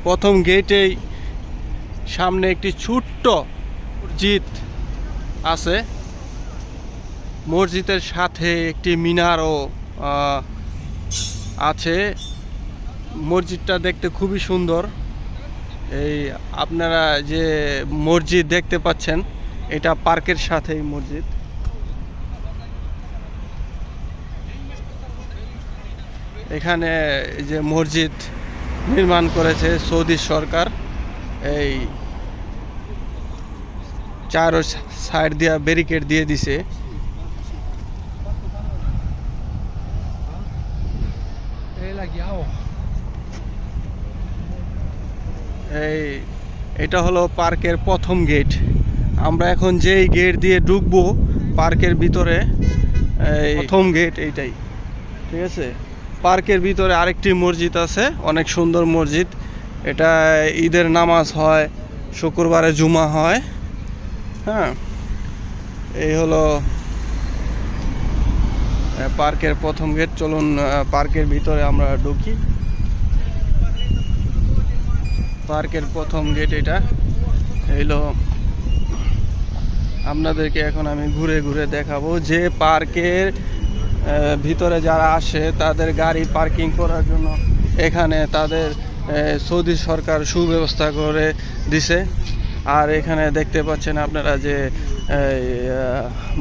প্রথম গেটেই সামনে একটি ছোট্ট মসজিদ আছে। মসজিদের সাথে একটি মিনারও আছে। মসজিদটা দেখতে খুবই সুন্দর। এই আপনারা যে মসজিদ দেখতে পাচ্ছেন, এটা পার্কের সাথেই মসজিদ। এখানে যে মসজিদ নির্মাণ করেছে সৌদি সরকার, এই চারো সাইড দিয়া ব্যারিকেড দিয়ে দিছে। এটা হলো পার্কের প্রথম গেট। আমরা এখন যেই গেট দিয়ে ঢুকবো পার্কের ভিতরে, এই প্রথম গেট এইটাই, ঠিক আছে। পার্কের ভিতরে আরেকটি মসজিদ আছে, অনেক সুন্দর মসজিদ। এটা ঈদের নামাজ হয়, শুক্রবারে জুমা হয়। হ্যাঁ, এই হলো পার্কের প্রথম গেট। চলুন পার্কের ভিতরে আমরা ঢুকি। পার্কের প্রথম গেট এটা হলো। আপনাদেরকে এখন আমি ঘুরে ঘুরে দেখাবো যে পার্কের ভিতরে যারা আসে তাদের গাড়ি পার্কিং করার জন্য এখানে তাদের সৌদি সরকার সুব্যবস্থা করে দিছে। আর এখানে দেখতে পাচ্ছেন আপনারা যে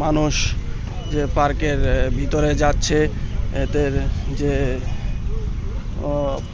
মানুষ যে পার্কের ভিতরে যাচ্ছে, এদের যে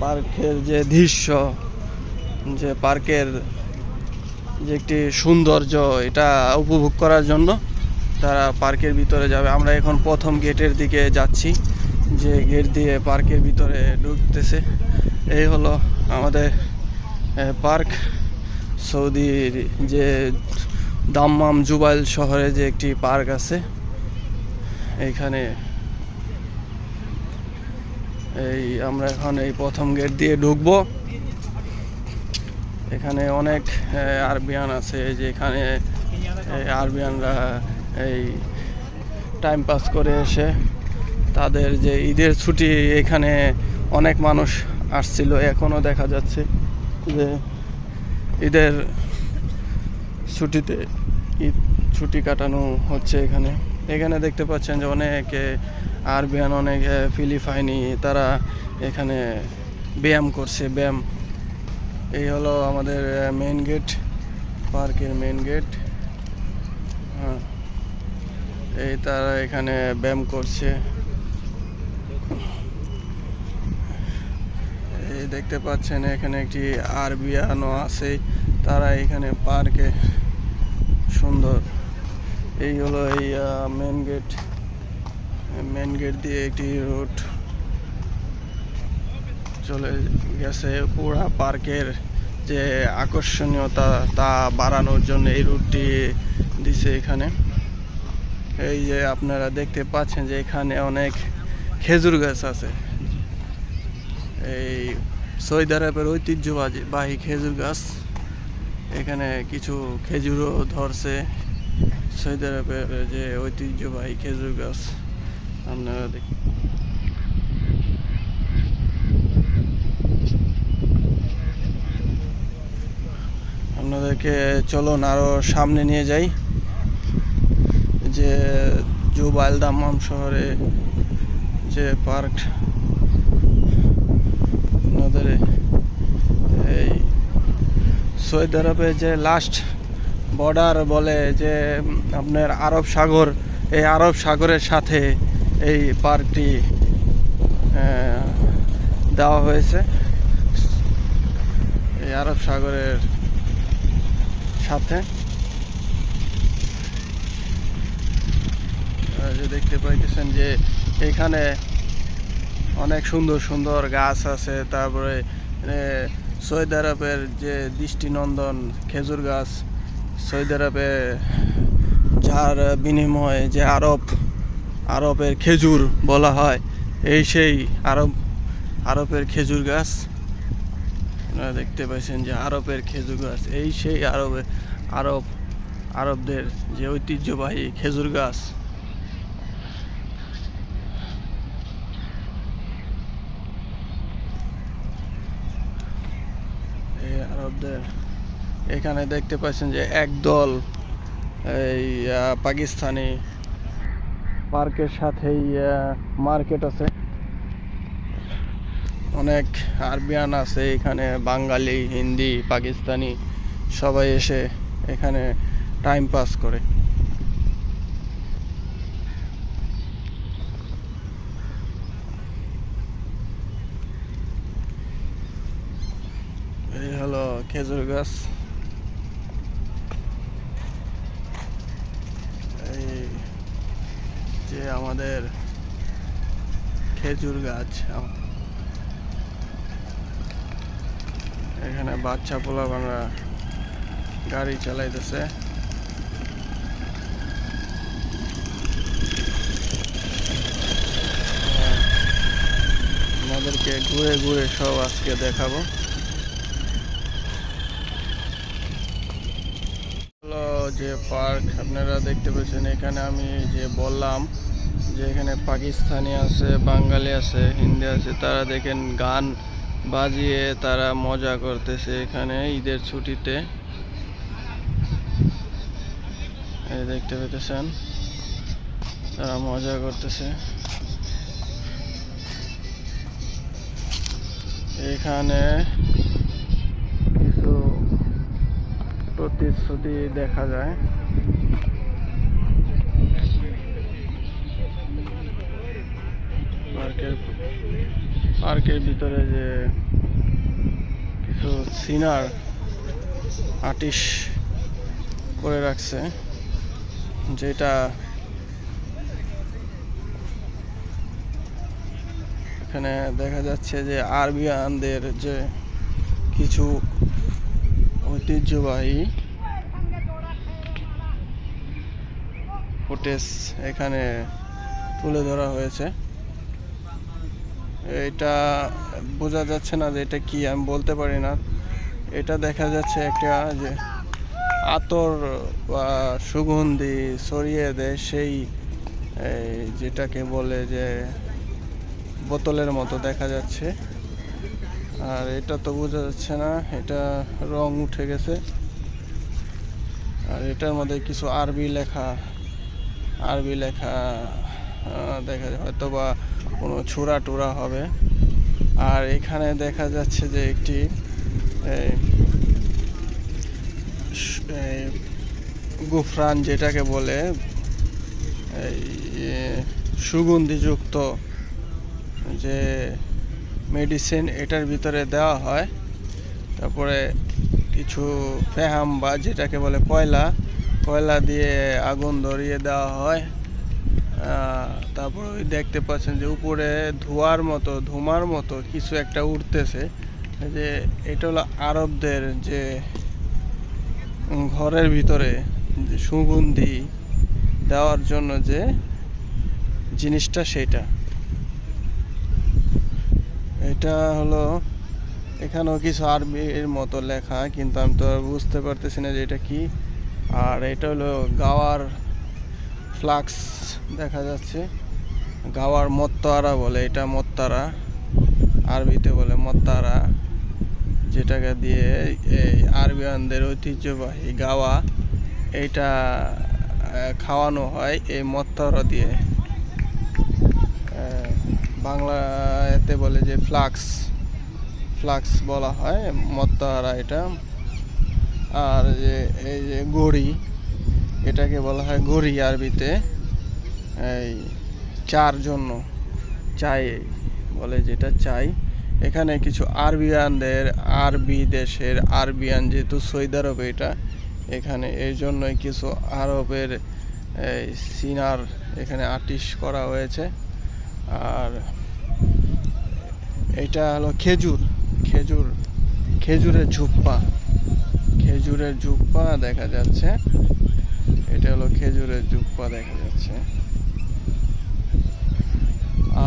পার্কের যে দৃশ্য, যে পার্কের যে একটি সৌন্দর্য, এটা উপভোগ করার জন্য তারা পার্কের ভিতরে যাবে। আমরা এখন প্রথম গেটের দিকে যাচ্ছি, যে গেট দিয়ে পার্কের ভিতরে ঢুকতেছে। এই হলো আমাদের পার্ক। সৌদির যে দাম্মাম জুবাইল শহরে যে একটি পার্ক আছে, এইখানে আমরা এখন এই প্রথম গেট দিয়ে ঢুকবো। এখানে অনেক আরবিয়ান আছে, যে এখানে আরবিয়ানরা এই টাইম পাস করে এসে তাদের যে ঈদের ছুটি, এখানে অনেক মানুষ আসছিল। এখনও দেখা যাচ্ছে যে ঈদের ছুটিতে ছুটি কাটানো হচ্ছে এখানে। এখানে দেখতে পাচ্ছেন যে অনেক আরবিয়ান, অনেক ফিলিপাইনি, তারা এখানে ব্যায়াম করছে। এই হলো আমাদের মেইন গেট, পার্কের মেইন গেট। হ্যাঁ, এই তারা এখানে ব্যায়াম করছে। এই দেখতে পাচ্ছেন এখানে একটি আরবিয়ানও আছে, তারা এখানে পার্কে সুন্দর। এই হলো এই মেইন গেট দিয়ে একটি রুট চলে গেছে। পুরা পার্কের যে আকর্ষণীয়তা তা বাড়ানোর জন্য এই রুটটি দিছে এখানে। এই যে আপনারা দেখতে পাচ্ছেন যে এখানে অনেক খেজুর গাছ আছে। এই সৌদি আরবের ঐতিহ্যবাহী খেজুর গাছ। এখানে কিছু খেজুরও ধরছে। সৌদি আরবের যে ঐতিহ্যবাহী খেজুর গাছ আপনারা আপনাদেরকে চলুন আরো সামনে নিয়ে যাই। যে জুবাইল দাম্মাম শহরে যে পার্ক, আপনাদের এই সৌদি আরবের যে লাস্ট বর্ডার বলে, যে আপনার আরব সাগর, এই আরব সাগরের সাথে এই পার্কটি দেওয়া হয়েছে। এই আরব সাগরের সাথে যে দেখতে পাইতেছেন যে এখানে অনেক সুন্দর সুন্দর গাছ আছে। তারপরে সৌদি আরবের যে দৃষ্টিনন্দন খেজুর গাছ, সৌদি আরবে যার বিনিময়ে যে আরবের খেজুর বলা হয়, এই সেই আরবের খেজুর গাছ। আপনারা দেখতে পাচ্ছেন যে আরবের খেজুর গাছ, এই সেই আরবদের যে ঐতিহ্যবাহী খেজুর গাছ। আরবদের এখানে দেখতে পাচ্ছেন যে একদল এই পাকিস্তানি পার্কের সাথেই মার্কেট আছে, অনেক আরবিয়ান আছে এখানে, বাঙালি, হিন্দি, পাকিস্তানি সবাই এসে এখানে টাইম পাস করে। এই হলো খেজুর গাছ, এই যে আমাদের খেজুর গাছ, এখানে বাচ্চা পোলাপানরা গাড়ি চালাইতেছে। আমাদেরকে ঘুরে ঘুরে সব আজকে দেখাবো। হলো যে পার্ক আপনারা দেখতে পাচ্ছেন, এখানে আমি যে বললাম যে এখানে পাকিস্তানি আছে, বাঙালি আছে, হিন্দি আছে, তারা দেখেন গান বাজিয়ে তারা মজা করতেছে এখানে ঈদের ছুটিতে। এই দেখতে পেতেছেন তারা মজা করতেছে। এখানে কিছু প্রতিশ্রুতি দেখা যায়। পার্কের ভিতরে যে কিছু সিনার আর্টিস্ট করে রাখছে, যেটা এখানে দেখা যাচ্ছে যে আরবিয়ানদের যে কিছু ঐতিহ্যবাহী ফুটেজ এখানে তুলে ধরা হয়েছে। এটা বোঝা যাচ্ছে না যে এটা কি, আমি বলতে পারি না। এটা দেখা যাচ্ছে একটা যে আতর বা সুগন্ধি ছড়িয়ে দেয়, সেই যেটাকে বলে যে বোতলের মতো দেখা যাচ্ছে। আর এটা তো বোঝা যাচ্ছে না, এটা রং উঠে গেছে। আর এটার মধ্যে কিছু আরবি লেখা দেখা যায়, হয়তো বা কোনো ছোড়া টোরা হবে। আর এখানে দেখা যাচ্ছে যে একটি গুফরান যেটাকে বলে এই সুগন্ধিযুক্ত যে মেডিসিন এটার ভিতরে দেওয়া হয়। তারপরে কিছু ফেহাম বা যেটাকে বলে কয়লা দিয়ে আগুন ধরিয়ে দেওয়া হয়। তারপর ওই দেখতে পাচ্ছেন যে উপরে ধোঁয়ার মতো কিছু একটা উঠতেছে, যে এটা হলো আরবদের যে ঘরের ভিতরে যে সুগন্ধি দেওয়ার জন্য যে জিনিসটা, সেটা এটা হলো। এখানেও কিছু আরবির মতো লেখা, কিন্তু আমি তো বুঝতে পারতেছি না যে এটা কি। আর এটা হলো গাওয়ার ফ্লাক্স দেখা যাচ্ছে, গাওয়ার মত্তারা বলে, এটা মত্তারা, আরবিতে বলে মত্তারা, যেটাকে দিয়ে এই আরবিয়ানদের ঐতিহ্যবাহী গাওয়া এইটা খাওয়ানো হয় এই মত্তারা দিয়ে। বাংলাতে বলে যে ফ্লাক্স বলা হয় মত্তারা এটা। আর যে এই যে গড়ি, এটাকে বলা হয় গড়ি আরবিতে, এই চার জন্য চাই বলে, যেটা চাই। এখানে কিছু আরবি দেশের আরবিয়ান, যেহেতু সৌদি আরবে এটা, এখানে এই জন্যই কিছু আরবের এই সিনার এখানে আর্টিস্ট করা হয়েছে। আর এটা হলো খেজুরের ঝুপ্পা দেখা যাচ্ছে। এটা হলো খেজুরের ঝুপ্পা দেখা যাচ্ছে।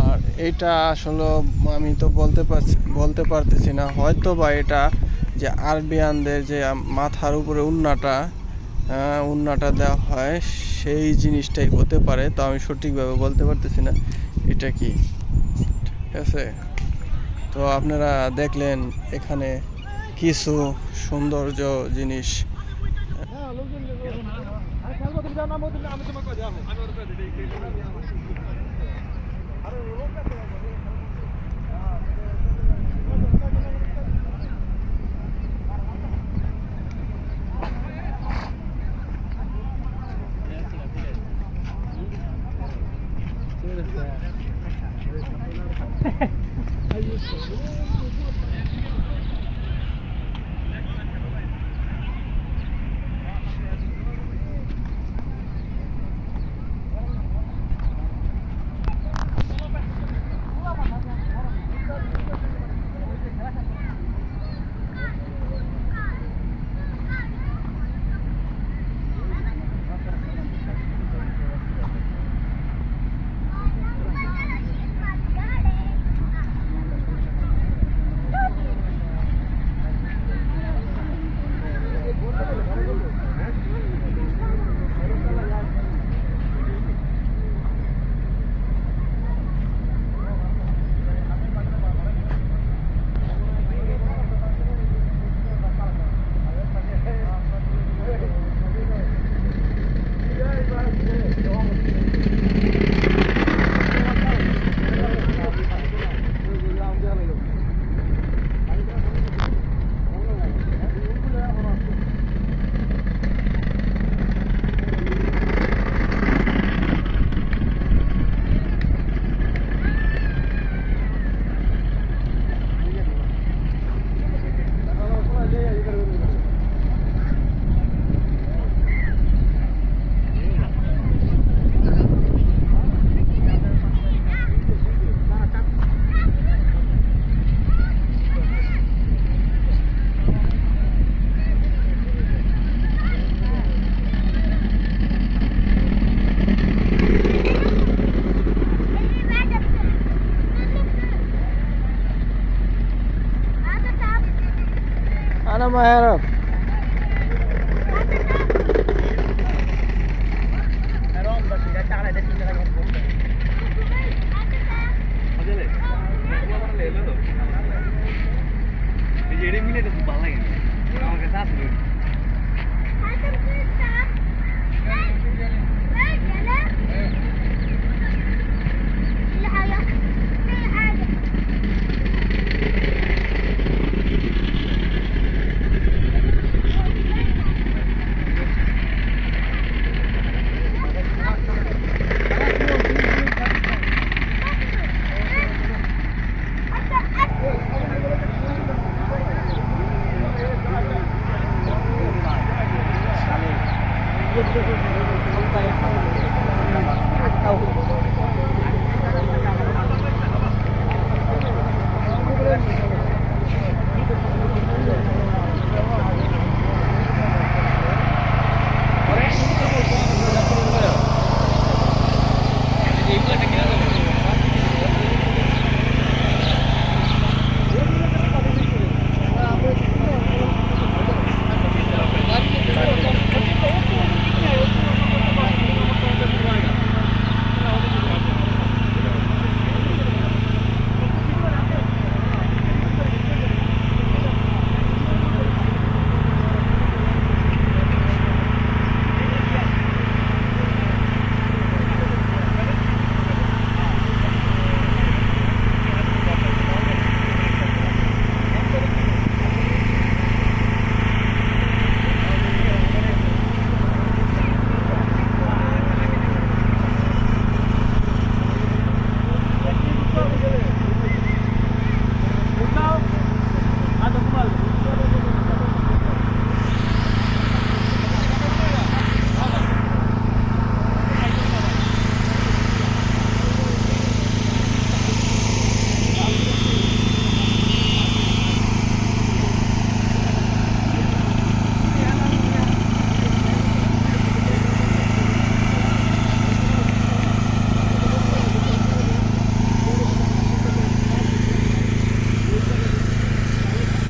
আর এটা আসলে আমি তো বলতে পারতেছি না, হয়তো বা এটা যে আরবিয়ানদের যে মাথার উপরে উন্নাটা দেওয়া হয়, সেই জিনিসটাই হতে পারে। তো আমি সঠিকভাবে বলতে পারতেছি না এটা কি, ঠিক আছে। তো আপনারা দেখলেন এখানে কিছু সৌন্দর্য জিনিস। أنا ما أعرف.